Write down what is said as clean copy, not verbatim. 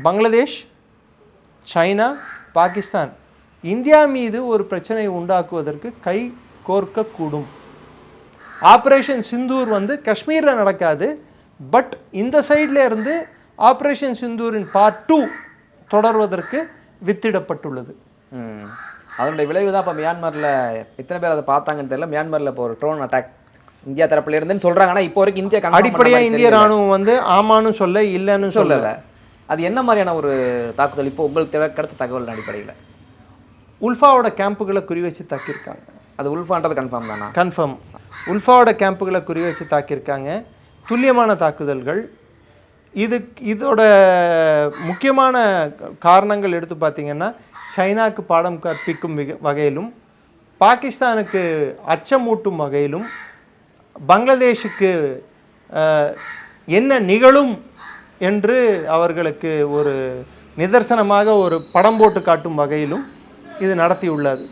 Bangladesh, China, Pakistan India மீது ஒரு பிரச்சனை உண்டாக்குவதற்கு கை கோர்க்கக்கூடும். ஆப்ரேஷன் சிந்தூர் காஷ்மீரில் நடக்காது. பட் இந்த சைடில் இருந்து ஆப்ரேஷன் சிந்தூரின் பார்ட் 2 தொடர்வதற்கு வித்திடப்பட்டுள்ளது. அதனுடைய விளைவு தான் இப்போ மியான்மரில் எத்தனை பேர் அதை பார்த்தாங்கன்னு தெரியல. மியான்மரில் இப்போ ஒரு ட்ரோன் அட்டாக் இந்தியா தரப்புல இருந்துன்னு சொல்கிறாங்க. ஆனால் இப்போ வரைக்கும் இந்தியா அடிப்படையாக இந்திய ராணுவம் ஆமான்னு சொல்ல இல்லைன்னு சொல்லலை. அது என்ன மாதிரியான ஒரு தாக்குதல் இப்போ உங்களுக்கு கிடைச்ச தகவல் அடிப்படையில்? உல்ஃபாவோட கேம்புகளை குறி வச்சு தாக்கியிருக்காங்க. அது உல்ஃபான்றது கன்ஃபார்ம் தானா? கன்ஃபார்ம். உல்ஃபாவோட கேம்புகளை குறி வச்சு தாக்கியிருக்காங்க. துல்லியமான தாக்குதல்கள். இதோட முக்கியமான காரணங்கள் எடுத்து பார்த்தீங்கன்னா, சைனாக்கு பாடம் கற்பிக்கும் வகையிலும், பாகிஸ்தானுக்கு அச்சமூட்டும் வகையிலும், பங்களாதேஷுக்கு என்ன நிகழும் என்று அவர்களுக்கு ஒரு நிதர்சனமாக ஒரு படம் போட்டு காட்டும் வகையிலும் இது நடத்தியுள்ளது.